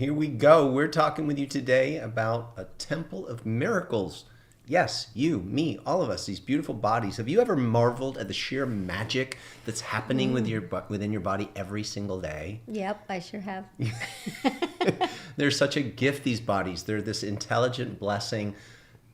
here we go. We're talking with you today about a temple of miracles. Yes, you, me, all of us, these beautiful bodies. Have you ever marveled at the sheer magic that's happening within your body every single day? Yep, I sure have. They're such a gift, these bodies. They're this intelligent blessing.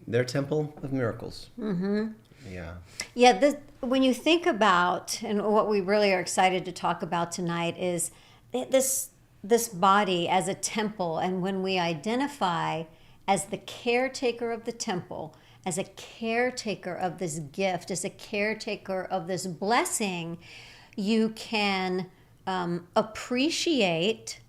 They're a temple of miracles. Mm-hmm. Yeah. Yeah, when you think about, and what we really are excited to talk about tonight is this body as a temple, and when we identify as the caretaker of the temple, as a caretaker of this gift, as a caretaker of this blessing, you can appreciate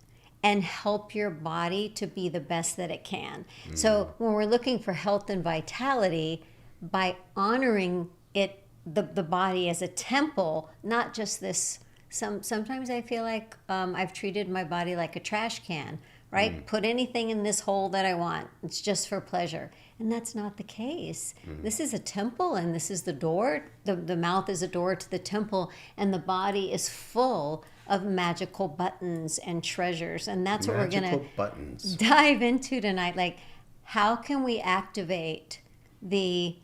and help your body to be the best that it can. So when we're looking for health and vitality, by honoring it, the body as a temple, not just this. Sometimes I feel like I've treated my body like a trash can, right? Put anything in this hole that I want. It's just for pleasure. And that's not the case. This is a temple, and this is the door. The mouth is a door to the temple, and the body is full of magical buttons and treasures. And that's what we're going to dive into tonight. Like, how can we activate the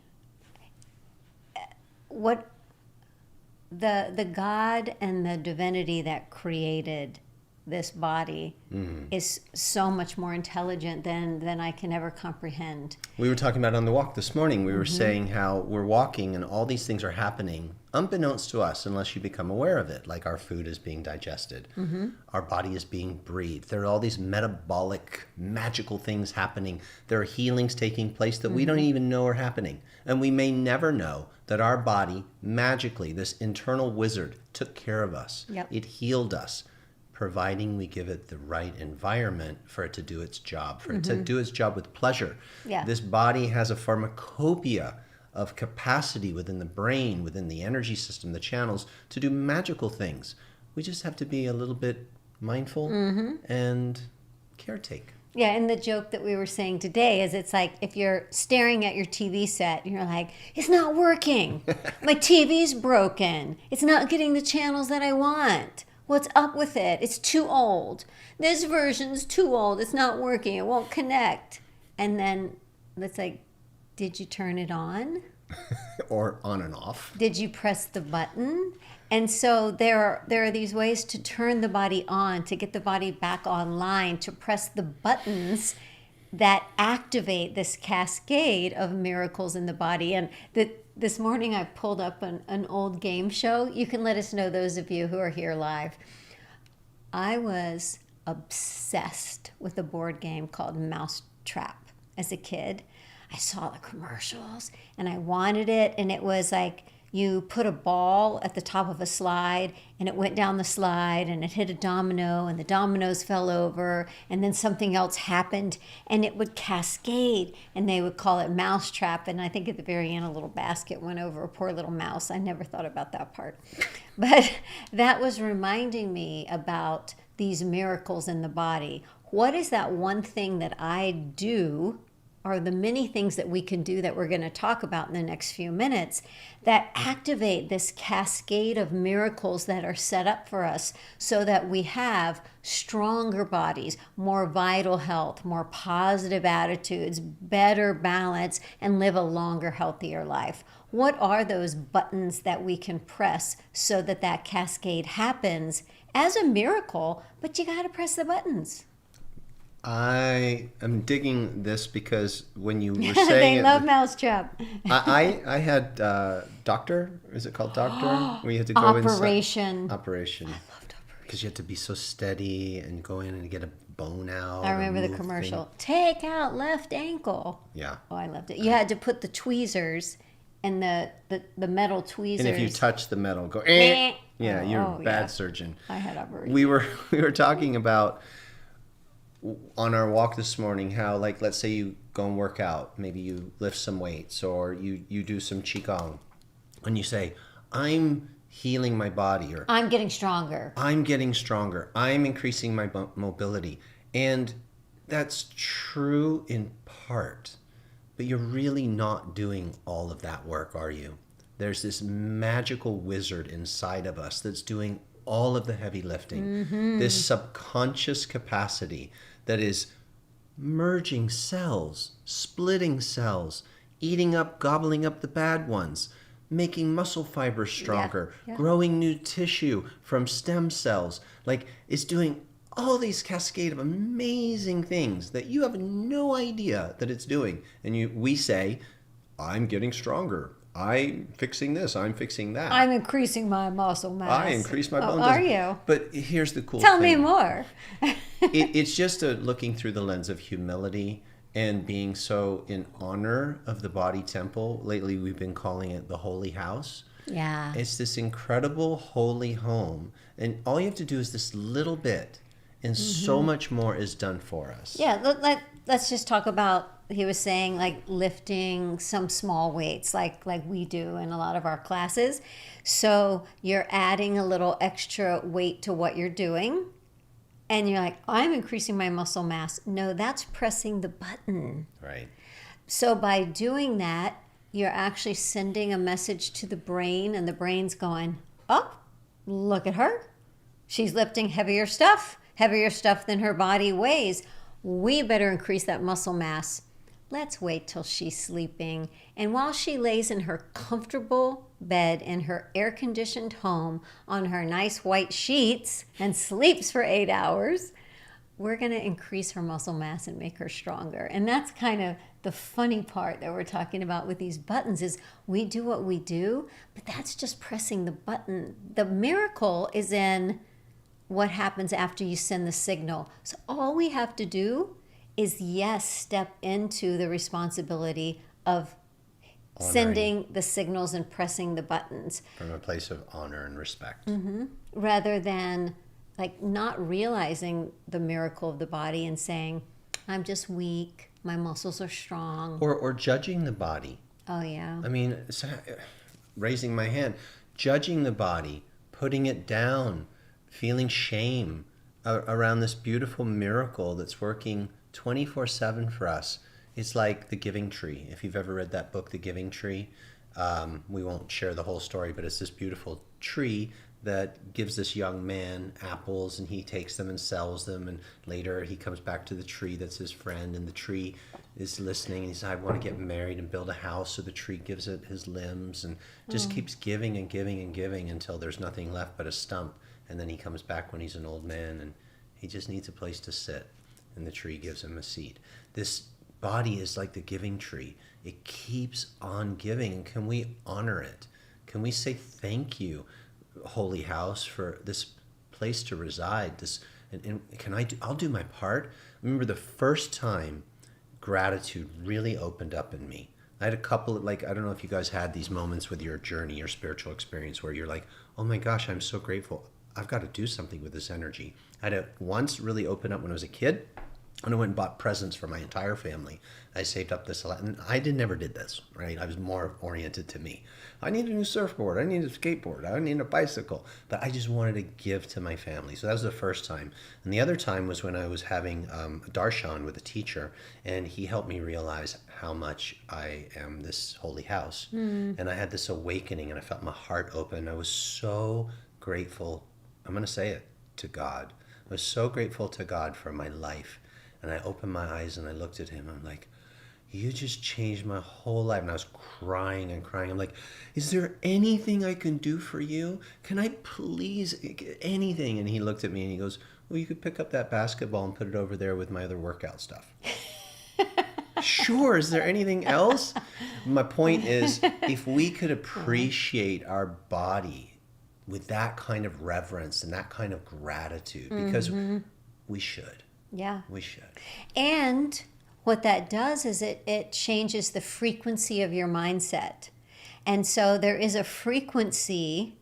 God and the divinity that created this body is so much more intelligent than I can ever comprehend. We were talking about on the walk this morning. We were saying how we're walking and all these things are happening unbeknownst to us unless you become aware of it. Like our food is being digested. Our body is being breathed. There are all these metabolic, magical things happening. There are healings taking place that we don't even know are happening. And we may never know that our body magically, this internal wizard, took care of us. Yep. It healed us, providing we give it the right environment for it to do its job, for it to do its job with pleasure. Yeah. This body has a pharmacopoeia of capacity within the brain, within the energy system, the channels, to do magical things. We just have to be a little bit mindful and caretake. Yeah, and the joke that we were saying today is it's like if you're staring at your TV set and you're like, it's not working. My TV's broken. It's not getting the channels that I want. What's up with it? It's too old. This version's too old. It's not working. It won't connect. And then it's like, did you turn it on? Or on and off. Did you press the button? And so there are these ways to turn the body on, to get the body back online, to press the buttons that activate this cascade of miracles in the body. And this morning I pulled up an old game show. You can let us know, those of you who are here live. I was obsessed with a board game called Mousetrap as a kid. I saw the commercials and I wanted it, and it was like you put a ball at the top of a slide and it went down the slide and it hit a domino and the dominoes fell over and then something else happened and it would cascade, and they would call it Mousetrap. And I think at the very end a little basket went over a poor little mouse. I never thought about that part. But that was reminding me about these miracles in the body. What is that one thing that I do, or the many things that we can do that we're going to talk about in the next few minutes, that activate this cascade of miracles that are set up for us so that we have stronger bodies, more vital health, more positive attitudes, better balance, and live a longer, healthier life? What are those buttons that we can press so that that cascade happens as a miracle, but you got to press the buttons? I am digging this because when you were saying they it, love Mousetrap. I had Doctor. Is it called Doctor? Where you had to go Operation. Operation. I loved Operation. Because you had to be so steady and go in and get a bone out. I remember the commercial. Take out left ankle. Yeah. Oh, I loved it. You had to put the tweezers and the metal tweezers. And if you touch the metal, go. Eh. Yeah, you're a bad yeah. surgeon. I had Operation. We were talking about on our walk this morning how, like, let's say you go and work out, maybe you lift some weights or you do some qigong, and you say, I'm healing my body, or I'm getting stronger. I'm getting stronger. I'm increasing my mobility. And that's true in part, but you're really not doing all of that work, are you? There's this magical wizard inside of us that's doing all of the heavy lifting, this subconscious capacity that is merging cells, splitting cells, eating up, gobbling up the bad ones, making muscle fibers stronger, growing new tissue from stem cells. Like, it's doing all these cascade of amazing things that you have no idea that it's doing. And we say, I'm getting stronger. I'm fixing this. I'm fixing that. I'm increasing my muscle mass. I increase my bone Are you? But here's the cool Tell thing. me more. It's just looking through the lens of humility and being so in honor of the body temple. Lately, we've been calling it the holy house. Yeah. It's this incredible holy home. And all you have to do is this little bit. And so much more is done for us. Yeah, let's just talk about, he was saying, like lifting some small weights like we do in a lot of our classes. So you're adding a little extra weight to what you're doing. And you're like, I'm increasing my muscle mass. No, that's pressing the button. Right. So by doing that, you're actually sending a message to the brain, and the brain's going, oh, look at her. She's lifting heavier stuff than her body weighs. We better increase that muscle mass. Let's wait till she's sleeping. And while she lays in her comfortable bed in her air-conditioned home on her nice white sheets and sleeps for 8 hours, we're going to increase her muscle mass and make her stronger. And that's kind of the funny part that we're talking about with these buttons is we do what we do, but that's just pressing the button. The miracle is in what happens after you send the signal. So all we have to do is, yes, step into the responsibility of Honoring. Sending the signals and pressing the buttons. From a place of honor and respect. Rather than like not realizing the miracle of the body and saying, I'm just weak, my muscles are strong. Or judging the body. Oh, yeah. I mean, raising my hand, judging the body, putting it down, feeling shame around this beautiful miracle that's working 24/7 for us. It's like the Giving Tree. If you've ever read that book, The Giving Tree, we won't share the whole story, but it's this beautiful tree that gives this young man apples, and he takes them and sells them, and later he comes back to the tree that's his friend, and the tree is listening, and he says, I want to get married and build a house. So the tree gives it his limbs and just keeps giving and giving and giving until there's nothing left but a stump. And then he comes back when he's an old man, and he just needs a place to sit, and the tree gives him a seat. This body is like the giving tree. It keeps on giving. And can we honor it? Can we say thank you, holy house, for this place to reside? And I'll do my part. I remember the first time gratitude really opened up in me. I had a couple of, I don't know if you guys had these moments with your journey, your spiritual experience, where you're like, oh my gosh, I'm so grateful. I've got to do something with this energy. I had it once really open up when I was a kid. And I went and bought presents for my entire family. I saved up this a lot. And never did this, right? I was more oriented to me. I need a new surfboard. I need a skateboard. I need a bicycle. But I just wanted to give to my family. So that was the first time. And the other time was when I was having a darshan with a teacher. And he helped me realize how much I am this holy house. And I had this awakening, and I felt my heart open. I was so grateful. I'm going to say it, to God. I was so grateful to God for my life. And I opened my eyes and I looked at him. I'm like, you just changed my whole life. And I was crying and crying. I'm like, is there anything I can do for you? Can I please, anything? And he looked at me and he goes, well, you could pick up that basketball and put it over there with my other workout stuff. Sure, is there anything else? My point is, if we could appreciate our body with that kind of reverence and that kind of gratitude, because we should. Yeah. We should. And what that does is it changes the frequency of your mindset. And so there is a frequency,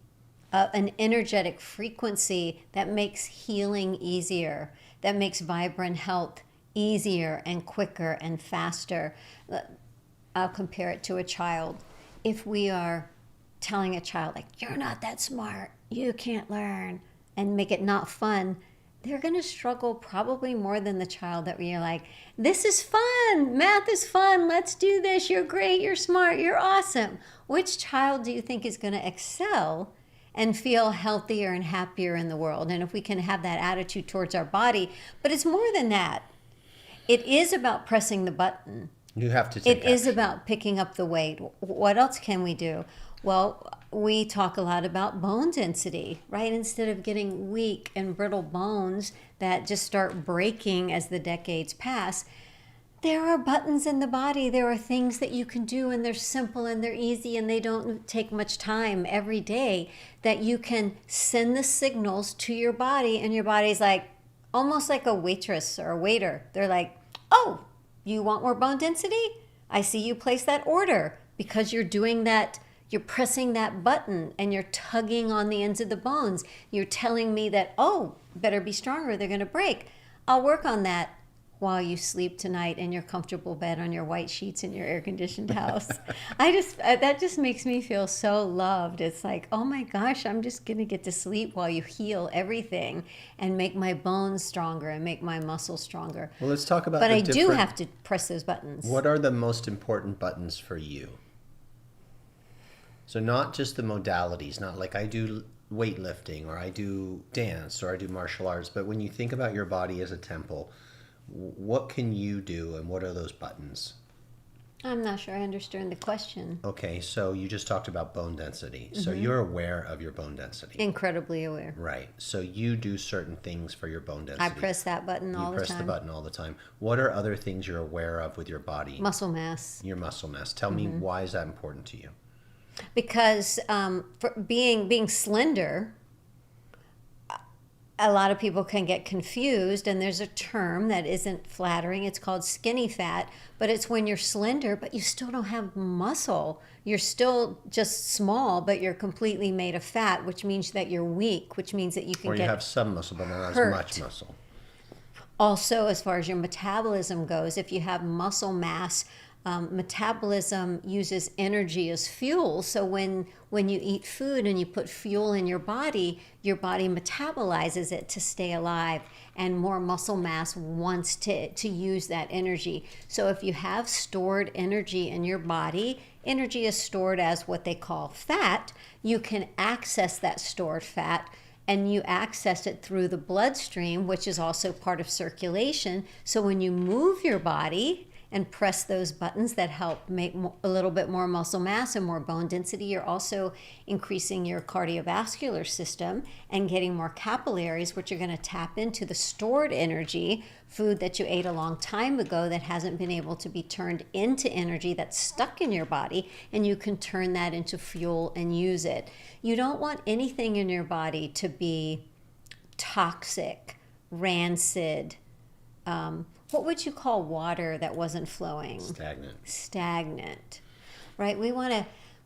an energetic frequency that makes healing easier, that makes vibrant health easier and quicker and faster. I'll compare it to a child. If we are telling a child, like, you're not that smart, you can't learn, and make it not fun, they're going to struggle probably more than the child that we're like, this is fun, math is fun, let's do this, you're great, you're smart, you're awesome. Which child do you think is going to excel and feel healthier and happier in the world? And if we can have that attitude towards our body, but it's more than that. It is about pressing the button. You have to take It is action. about picking up the weight. What else can we do? Well, we talk a lot about bone density, right? Instead of getting weak and brittle bones that just start breaking as the decades pass, there are buttons in the body. There are things that you can do, and they're simple and they're easy and they don't take much time every day, that you can send the signals to your body, and your body's like almost like a waitress or a waiter. They're like, oh, you want more bone density? I see you place that order, because you're doing that. You're pressing that button and you're tugging on the ends of the bones. You're telling me that, oh, better be stronger, they're going to break. I'll work on that while you sleep tonight in your comfortable bed on your white sheets in your air-conditioned house. That just makes me feel so loved. It's like, oh my gosh, I'm just going to get to sleep while you heal everything and make my bones stronger and make my muscles stronger. Well, let's talk about But the I do different- have to press those buttons. What are the most important buttons for you? So not just the modalities, not like I do weightlifting or I do dance or I do martial arts, but when you think about your body as a temple, what can you do and what are those buttons? I'm not sure I understand the question. Okay, so you just talked about bone density. So you're aware of your bone density. Incredibly aware. Right. So you do certain things for your bone density. I press that button all You the press time. the button all the time. What are other things you're aware of with your body? Muscle mass. Your muscle mass. Tell me, why is that important to you? Because for being slender, a lot of people can get confused, and there's a term that isn't flattering. It's called skinny fat, but it's when you're slender, but you still don't have muscle. You're still just small, but you're completely made of fat, which means that you're weak, which means that you can Or you get have some muscle, but not hurt. as much muscle. Also, as far as your metabolism goes, if you have muscle mass, metabolism uses energy as fuel. So when you eat food and you put fuel in your body metabolizes it to stay alive, and more muscle mass wants to use that energy. So if you have stored energy in your body, energy is stored as what they call fat. You can access that stored fat, and you access it through the bloodstream, which is also part of circulation. So when you move your body and press those buttons that help make a little bit more muscle mass and more bone density, you're also increasing your cardiovascular system and getting more capillaries, which are going to tap into the stored energy, food that you ate a long time ago that hasn't been able to be turned into energy, that's stuck in your body, and you can turn that into fuel and use it. You don't want anything in your body to be toxic, rancid. What would you call water that wasn't flowing? Stagnant, right? We want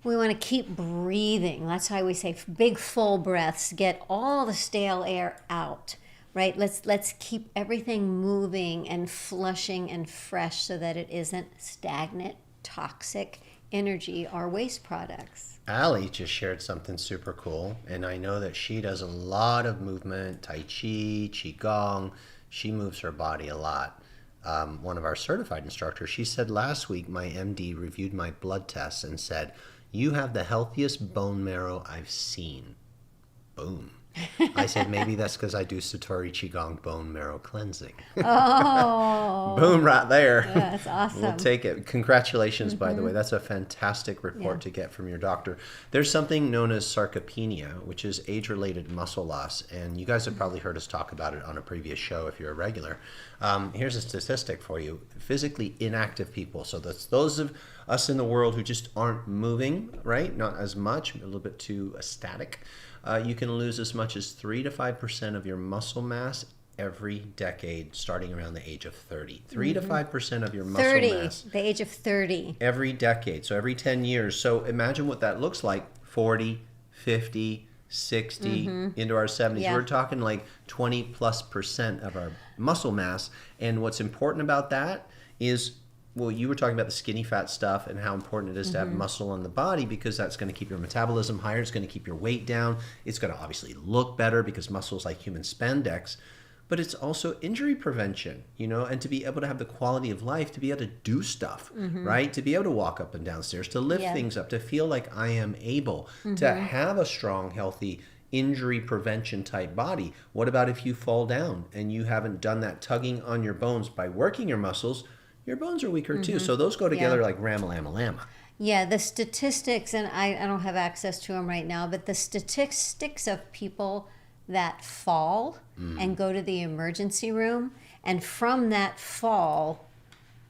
to keep breathing. That's why we say big full breaths. Get all the stale air out, right? Let's keep everything moving and flushing and fresh so that it isn't stagnant, toxic energy or waste products. Allie just shared something super cool, and I know that she does a lot of movement, Tai Chi, Qigong. She moves her body a lot. One of our certified instructors, she said last week my MD reviewed my blood tests and said, you have the healthiest bone marrow I've seen. Boom. I said, maybe that's because I do Satori Qigong bone marrow cleansing. Oh. Boom, right there. Yeah, that's awesome. We'll take it. Congratulations, by the way. That's a fantastic report to get from your doctor. There's something known as sarcopenia, which is age-related muscle loss, and you guys have probably heard us talk about it on a previous show if you're a regular. Here's a statistic for you. Physically inactive people, so that's those of us in the world who just aren't moving, right? Not as much, a little bit too static. You can lose as much as 3 to 5% of your muscle mass every decade, starting around the age of 30. 3 to 5% of your muscle 30, mass. the age of 30. Every decade, so every 10 years. So imagine what that looks like, 40, 50, 60, into our 70s. Yeah. We're talking like 20+% of our muscle mass. And what's important about that is, well, you were talking about the skinny fat stuff and how important it is to have muscle on the body, because that's going to keep your metabolism higher. It's going to keep your weight down. It's going to obviously look better because muscle is like human spandex. But it's also injury prevention, and to be able to have the quality of life, to be able to do stuff, right? To be able to walk up and down stairs, to lift things up, to feel like I am able to have a strong, healthy injury prevention type body. What about if you fall down and you haven't done that tugging on your bones by working your muscles? Your bones are weaker too. So those go together like rama-lama-lama. Yeah, the statistics, and I don't have access to them right now, but the statistics of people that fall and go to the emergency room, and from that fall,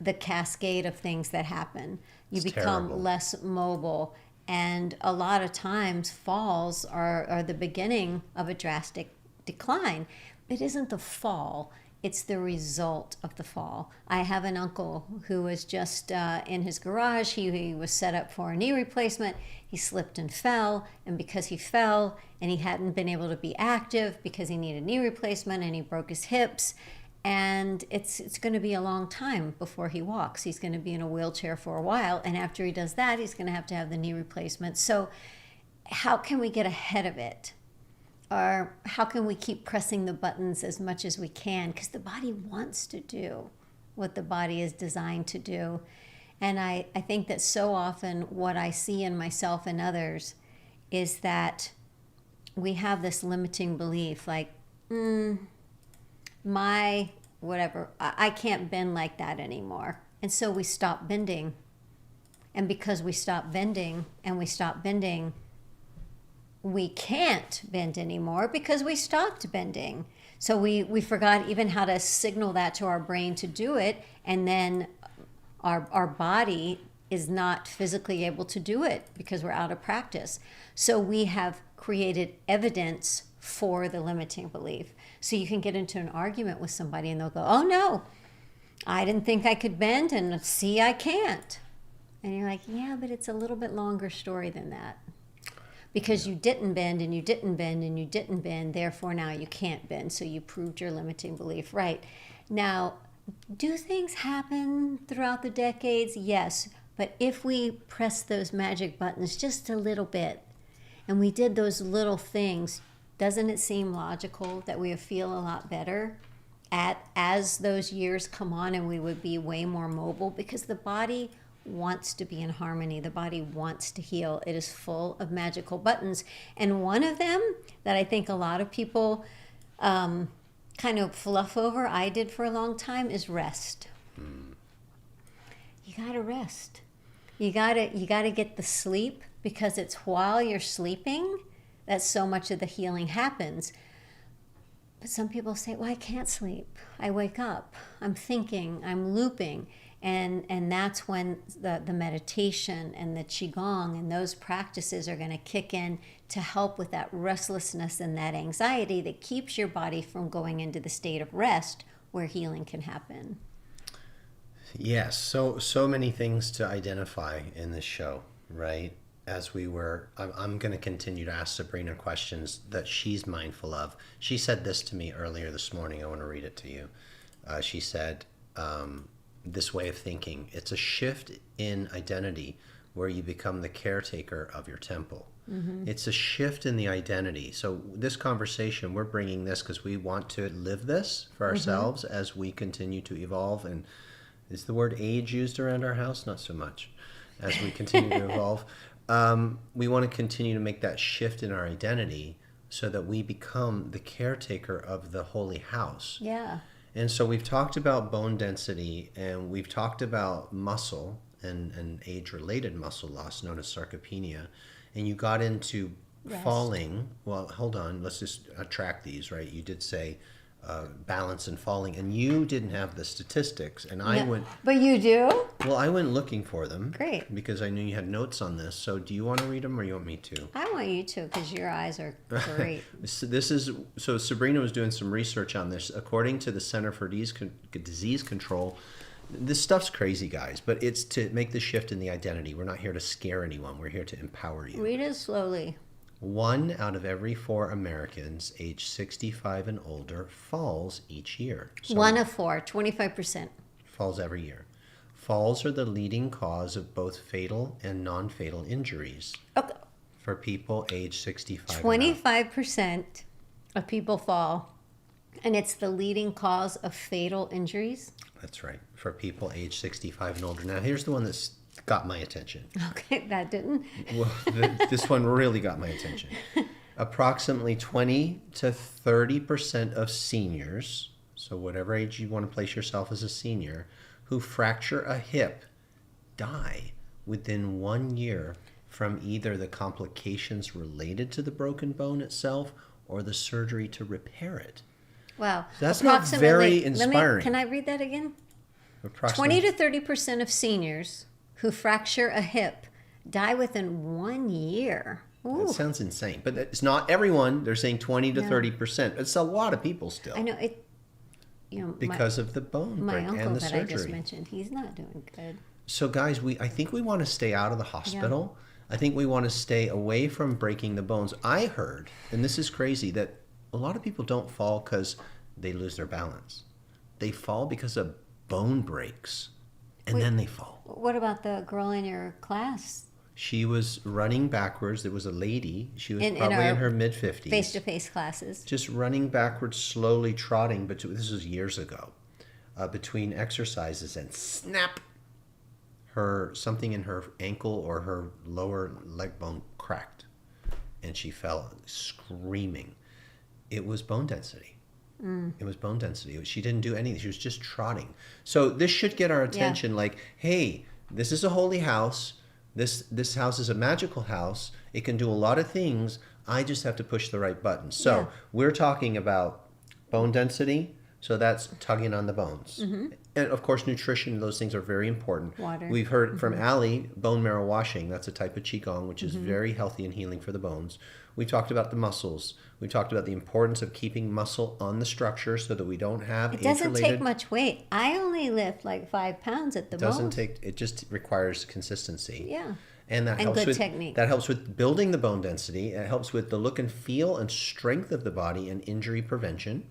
the cascade of things that happen. You become terrible. less mobile, and a lot of times falls are the beginning of a drastic decline. It isn't the fall. It's the result of the fall. I have an uncle who was just in his garage. He was set up for a knee replacement. He slipped and fell, and because he fell and he hadn't been able to be active because he needed knee replacement and he broke his hips, and it's going to be a long time before he walks. He's going to be in a wheelchair for a while, and after he does that, he's going to have the knee replacement. So how can we get ahead of it? Or how can we keep pressing the buttons as much as we can? Because the body wants to do what the body is designed to do. And I think that so often what I see in myself and others is that we have this limiting belief like, my whatever, I can't bend like that anymore. And so we stop bending. And because we stop bending and we stop bending, we can't bend anymore because we stopped bending. So we forgot even how to signal that to our brain to do it, and then our body is not physically able to do it because we're out of practice. So we have created evidence for the limiting belief. So you can get into an argument with somebody and they'll go, oh no, I didn't think I could bend, and see, I can't. And you're like, yeah, but it's a little bit longer story than that. Because you didn't bend and you didn't bend and you didn't bend, therefore now you can't bend. So you proved your limiting belief right. Now, do things happen throughout the decades? Yes. But if we press those magic buttons just a little bit and we did those little things, doesn't it seem logical that we would feel a lot better as those years come on and we would be way more mobile? Because the body wants to be in harmony. The body wants to heal. It is full of magical buttons. And one of them that I think a lot of people kind of fluff over, I did for a long time, is rest. You gotta rest. You gotta get the sleep, because it's while you're sleeping that so much of the healing happens. But some people say, well, I can't sleep. I wake up. I'm thinking. I'm looping. And that's when the meditation and the Qigong and those practices are going to kick in to help with that restlessness and that anxiety that keeps your body from going into the state of rest where healing can happen. Yes, so many things to identify in this show, right? I'm going to continue to ask Sabrina questions that she's mindful of. She said this to me earlier this morning. I want to read it to you. She said, this way of thinking, it's a shift in identity where you become the caretaker of your temple. It's a shift in the identity. So this conversation, we're bringing this because we want to live this for ourselves as we continue to evolve. And is the word age used around our house? Not so much. As we continue to evolve, we want to continue to make that shift in our identity so that we become the caretaker of the holy house. Yeah. And so we've talked about bone density, and we've talked about muscle and age-related muscle loss known as sarcopenia. And you got into falling. Well, hold on. Let's just track these, right? You did say balance and falling, and you didn't have the statistics, and I went. But you do? Well, I went looking for them. Great. Because I knew you had notes on this. So do you want to read them, or you want me to? I want you to, because your eyes are great. So Sabrina was doing some research on this. According to the Center for Disease Control, this stuff's crazy, guys, but it's to make the shift in the identity. We're not here to scare anyone. We're here to empower you. Read it slowly. 1 out of every 4 Americans age 65 and older falls each year. So 1 of 4, 25%. falls every year. Falls are the leading cause of both fatal and non-fatal injuries Okay. for people age 65 25% of people fall, and it's the leading cause of fatal injuries. That's right. For people age 65 and older. Now, here's the one that's got my attention. Okay, that didn't. Well, this one really got my attention. approximately 20 to 30% of seniors, so whatever age you want to place yourself as a senior, who fracture a hip die within 1 year from either the complications related to the broken bone itself or the surgery to repair it. Wow. So that's not very inspiring. Can I read that again? 20 Approximately. to 30% of seniors who fracture a hip die within 1 year. Ooh. That sounds insane, but it's not everyone. They're saying 20 to 30%. It's a lot of people still. I know it. You know, because of the bone my break uncle and the that surgery. I just mentioned, he's not doing good. So guys, I think we want to stay out of the hospital. I think we want to stay away from breaking the bones. I heard, and this is crazy, that a lot of people don't fall because they lose their balance. They fall because a bone breaks, and then they fall. What about the girl in your class? She was running backwards. There was a lady. She was In probably our in her mid-50s. Face-to-face classes. Just running backwards, slowly trotting. But this was years ago. Between exercises, and snap, something in her ankle or her lower leg bone cracked, and she fell screaming. It was bone density. It was bone density. She didn't do anything. She was just trotting. So this should get our attention. Like, hey, this is a holy house. This house is a magical house. It can do a lot of things. I just have to push the right button. So we're talking about bone density. So that's tugging on the bones. And of course, nutrition, those things are very important. Water. We've heard from Allie, bone marrow washing. That's a type of Qigong, which is very healthy and healing for the bones. We talked about the muscles. We talked about the importance of keeping muscle on the structure so that we don't have It doesn't age-related. take much weight. I only lift like 5 pounds at the most. It just requires consistency. Yeah. And that And helps good with technique. That helps with building the bone density. It helps with the look and feel and strength of the body and injury prevention.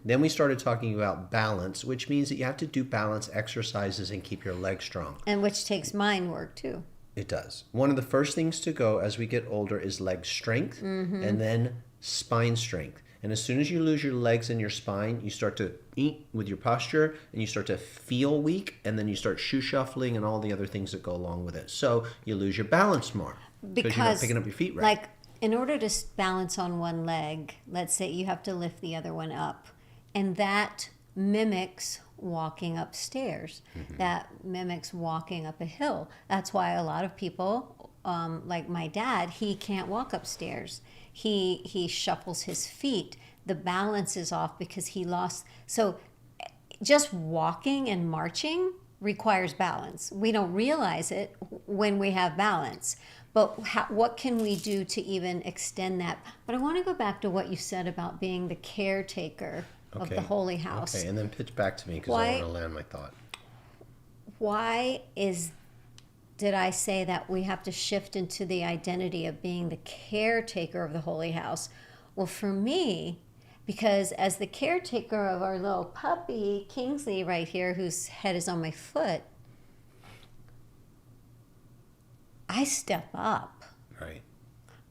Then we started talking about balance, which means that you have to do balance exercises and keep your legs strong. And which takes mind work too. It does. One of the first things to go as we get older is leg strength and then spine strength. And as soon as you lose your legs and your spine, you start to eat with your posture and you start to feel weak, and then you start shoe shuffling and all the other things that go along with it. So you lose your balance more because you're not picking up your feet right. Like, in order to balance on one leg, let's say you have to lift the other one up, and that mimics walking upstairs. That mimics walking up a hill. That's why a lot of people, like my dad, he can't walk upstairs. He shuffles his feet. The balance is off because he lost. So just walking and marching requires balance. We don't realize it when we have balance. But what can we do to even extend that? But I want to go back to what you said about being the caretaker of the holy house. Okay, and then pitch back to me because I want to land my thought. Why did I say that we have to shift into the identity of being the caretaker of the holy house? Well, for me, because as the caretaker of our little puppy, Kingsley, right here, whose head is on my foot, I step up. Right.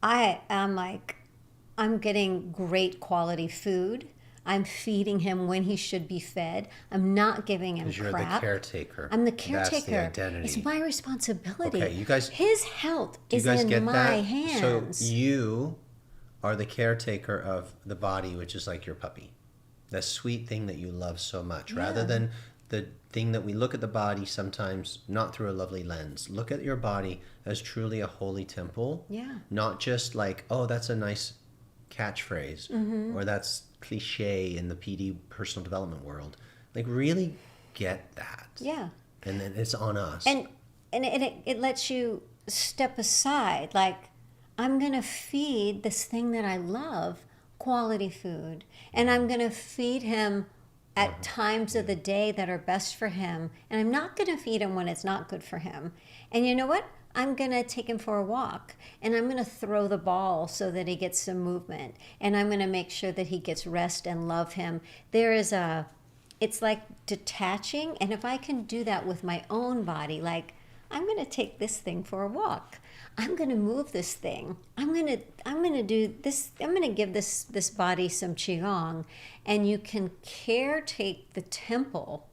I'm getting great quality food. I'm feeding him when he should be fed. I'm not giving him crap. Because you're the caretaker. I'm the caretaker. That's the identity. It's my responsibility. Okay, you guys. His health Do you is guys in get my that? hands. So you are the caretaker of the body, which is like your puppy. That sweet thing that you love so much. Rather than the thing that we look at the body sometimes not through a lovely lens. Look at your body as truly a holy temple. Yeah. Not just like, oh, that's a nice catchphrase or that's cliche in the PD personal development world. Like, really get that. Yeah. And then it's on us. And it lets you step aside. Like, I'm going to feed this thing that I love quality food. And I'm going to feed him at times of the day that are best for him. And I'm not going to feed him when it's not good for him. And you know what? I'm going to take him for a walk, and I'm going to throw the ball so that he gets some movement, and I'm going to make sure that he gets rest and love him. It's like detaching, and if I can do that with my own body, like, I'm going to take this thing for a walk. I'm going to move this thing. I'm going to do this. I'm going to give this body some qigong, and you can caretake the temple.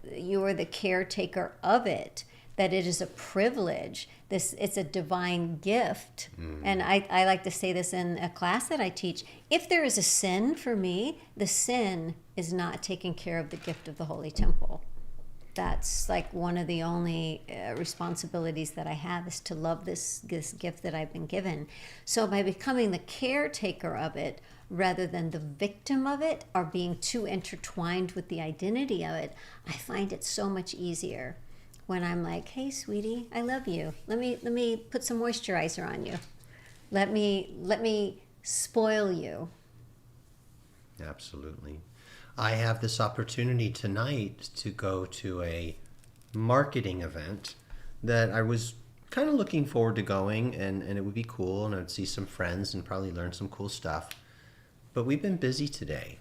You are the caretaker of it. that it is a privilege. It's a divine gift. And I like to say this in a class that I teach. If there is a sin for me, the sin is not taking care of the gift of the Holy Temple. That's like one of the only responsibilities that I have, is to love this gift that I've been given. So by becoming the caretaker of it rather than the victim of it, or being too intertwined with the identity of it, I find it so much easier when I'm like, hey sweetie, I love you. Let me put some moisturizer on you. Let me spoil you. Absolutely. I have this opportunity tonight to go to a marketing event that I was kind of looking forward to going, and it would be cool, and I'd see some friends and probably learn some cool stuff. But we've been busy today,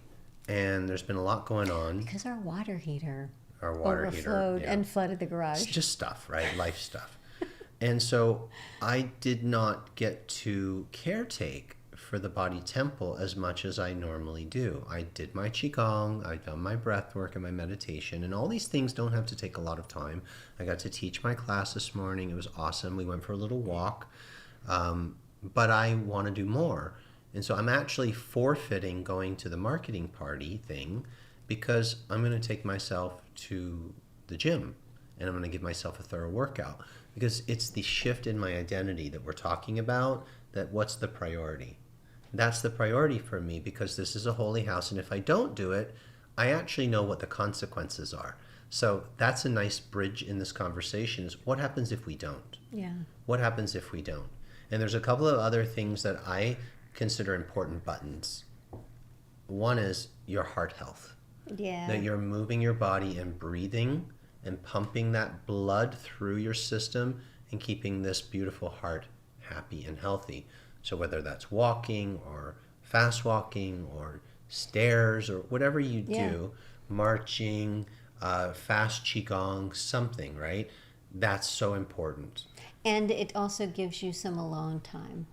and there's been a lot going on. Because our water heater overflowed and flooded the garage. It's just stuff, right? Life stuff. And so I did not get to caretake for the body temple as much as I normally do. I did my qigong, I've done my breath work and my meditation, and all these things don't have to take a lot of time. I got to teach my class this morning. It was awesome. We went for a little walk, but I want to do more. And so I'm actually forfeiting going to the marketing party thing, because I'm going to take myself to the gym and I'm going to give myself a thorough workout, because it's the shift in my identity that we're talking about. That what's the priority? That's the priority for me, because this is a holy house, and if I don't do it, I actually know what the consequences are. So that's a nice bridge in this conversation, is what happens if we don't? Yeah. What happens if we don't? And there's a couple of other things that I consider important buttons. One is your heart health. Yeah. That you're moving your body and breathing and pumping that blood through your system and keeping this beautiful heart happy and healthy. So whether that's walking or fast walking or stairs or whatever you do, marching, fast qigong, something, right? That's so important. And it also gives you some alone time.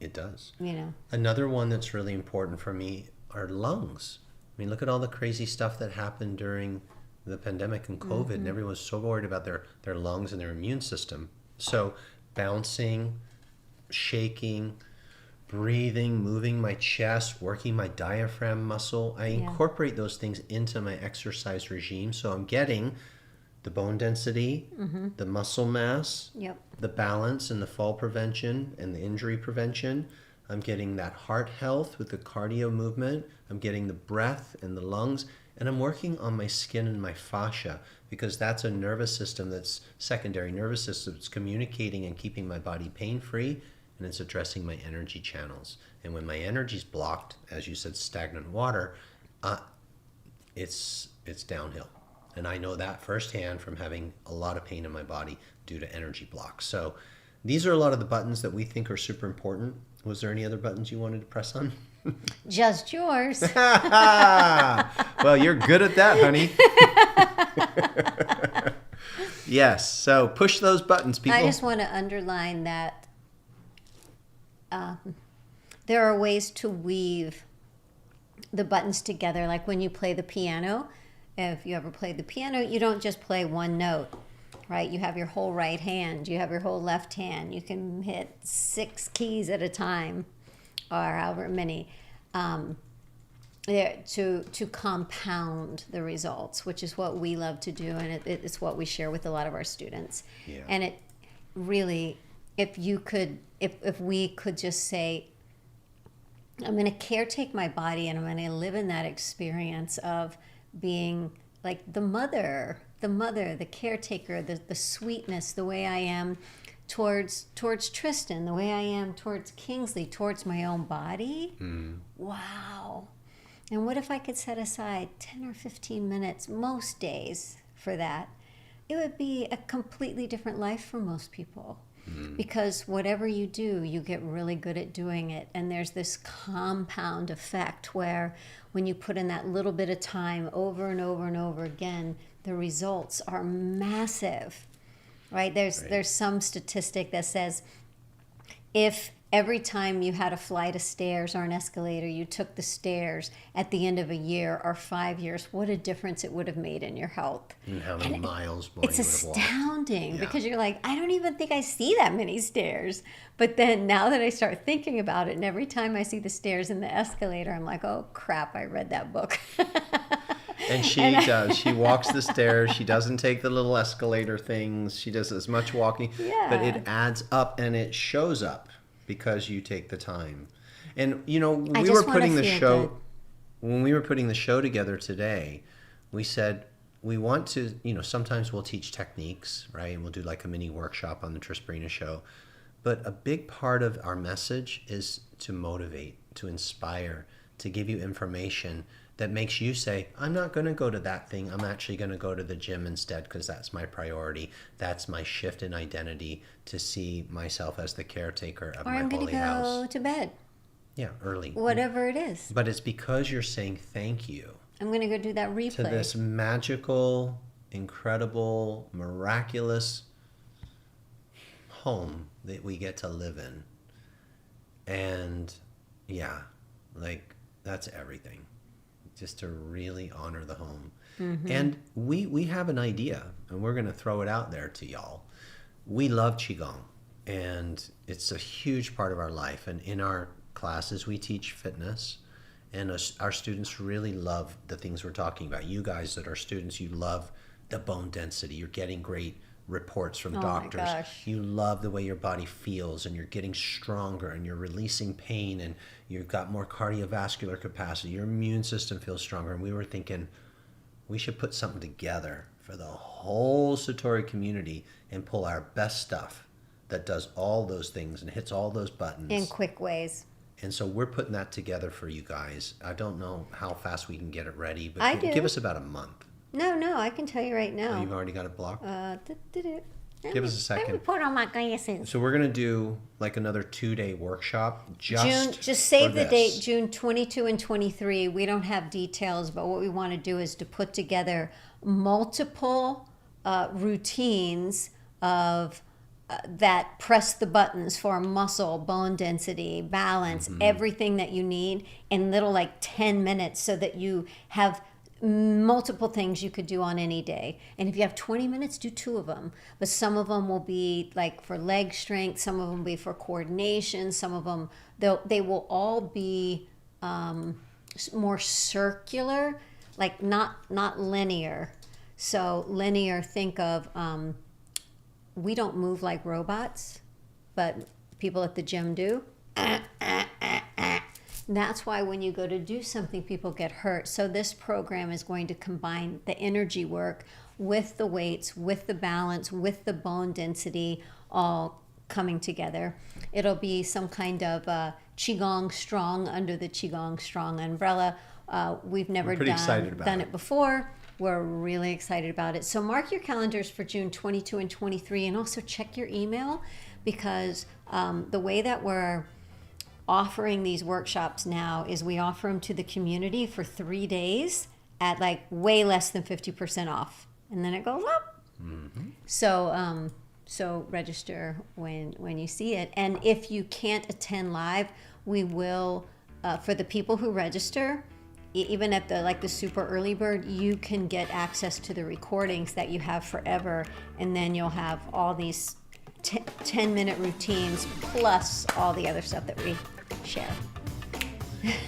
It does. You know. Another one that's really important for me are lungs. I mean, look at all the crazy stuff that happened during the pandemic and COVID, and everyone was so worried about their lungs and their immune system. So bouncing, shaking, breathing, moving my chest, working my diaphragm muscle. I incorporate those things into my exercise regime. So I'm getting the bone density, the muscle mass, the balance and the fall prevention and the injury prevention. I'm getting that heart health with the cardio movement. I'm getting the breath and the lungs. And I'm working on my skin and my fascia, because that's a nervous system that's secondary nervous system. It's communicating and keeping my body pain-free, and it's addressing my energy channels. And when my energy's blocked, as you said, stagnant water, it's downhill. And I know that firsthand from having a lot of pain in my body due to energy blocks. So these are a lot of the buttons that we think are super important. Was there any other buttons you wanted to press on? Just yours. Well, you're good at that, honey. Yes, so push those buttons, people. I just want to underline that there are ways to weave the buttons together. Like when you play the piano, if you ever played the piano, you don't just play one note, right? You have your whole right hand, you have your whole left hand. You can hit 6 keys at a time, or however many, to compound the results, which is what we love to do, and it's what we share with a lot of our students. Yeah. And it really, if we could just say, I'm going to caretake my body, and I'm going to live in that experience of being like the mother, the caretaker, the sweetness, the way I am towards Tristan, the way I am towards Kingsley, towards my own body. Wow. And what if I could set aside 10 or 15 minutes most days for that? It would be a completely different life for most people. Because whatever you do, you get really good at doing it. And there's this compound effect where when you put in that little bit of time over and over and over again, the results are massive, right? There's some statistic that says if every time you had a flight of stairs or an escalator, you took the stairs at the end of a year or 5 years, what a difference it would have made in your health. And how many miles more It's you would have walked. astounding Yeah. because you're like, I don't even think I see that many stairs. But then now that I start thinking about it, and every time I see the stairs and the escalator, I'm like, oh crap, I read that book. And she does. She walks the stairs. She doesn't take the little escalator things. She does as much walking. Yeah. But it adds up and it shows up because you take the time. And, you know, I we just were wanna putting the feel show, good. when we were putting the show together today, we said we want to, you know, sometimes we'll teach techniques, right? And we'll do like a mini workshop on the Trisbrina Show. But a big part of our message is to motivate, to inspire, to give you information that makes you say, I'm not going to go to that thing. I'm actually going to go to the gym instead because that's my priority. That's my shift in identity to see myself as the caretaker of Or my I'm going holy to go house. to bed, Yeah, early. whatever it is. But it's because you're saying thank you I'm going to go do that replay. to this magical, incredible, miraculous home that we get to live in. And yeah, like that's everything. Just to really honor the home. Mm-hmm. And we have an idea, and we're going to throw it out there to y'all. We love Qigong, and it's a huge part of our life. And in our classes, we teach fitness, and our students really love the things we're talking about. You guys that are students, you love the bone density. You're getting great reports from doctors. My gosh. You love the way your body feels, and you're getting stronger, and you're releasing pain, and you've got more cardiovascular capacity. Your immune system feels stronger. And we were thinking we should put something together for the whole Satori community and pull our best stuff that does all those things and hits all those buttons. In quick ways. And so we're putting that together for you guys. I don't know how fast we can get it ready, but I do. give us about a month. No, I can tell you right now. Oh, you've already got it blocked? Give us a second. Let me put on my glasses. So we're going to do like another 2-day workshop just save for the this. date, June 22 and 23. We don't have details, but what we want to do is to put together multiple routines of that press the buttons for muscle, bone density, balance, everything that you need in little like 10 minutes so that you have multiple things you could do on any day. And if you have 20 minutes, do 2 of them. But some of them will be like for leg strength, some of them will be for coordination, some of them, they will all be more circular, like not linear. So linear, think of, we don't move like robots, but people at the gym do. That's why when you go to do something, people get hurt. So this program is going to combine the energy work with the weights, with the balance, with the bone density, all coming together. It'll be some kind of Qigong Strong under the Qigong Strong umbrella. We've never done it before. We're really excited about it. So mark your calendars for June 22 and 23, and also check your email because the way that we're offering these workshops now is we offer them to the community for 3 days at like way less than 50% off, and then it goes up. Mm-hmm. So register when you see it, and if you can't attend live, we will for the people who register, even at the super early bird, you can get access to the recordings that you have forever, and then you'll have all these 10-minute routines plus all the other stuff that we share.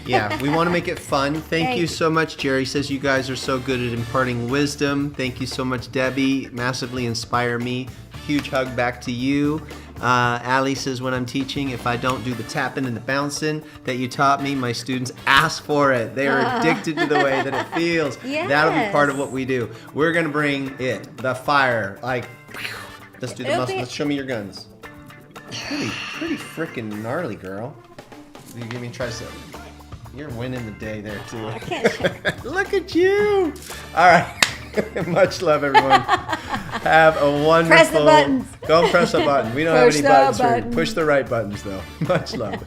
Yeah, we want to make it fun. Thank you so much. Jerry says you guys are so good at imparting wisdom. Thank you so much, Debbie. Massively inspire me. Huge hug back to you. Allie says when I'm teaching, if I don't do the tapping and the bouncing that you taught me, my students ask for it. They are addicted to the way that it feels. Yes. That'll be part of what we do. We're going to bring it, the fire, like, let's do the muscle. Let's show me your guns. Pretty freaking gnarly, girl. You give me a tricep. You're winning the day there, too. I can't. Look at you. All right. Much love, everyone. Have a wonderful... Press the buttons. Don't press a button. We don't have any buttons. Push the right buttons, though. Much love.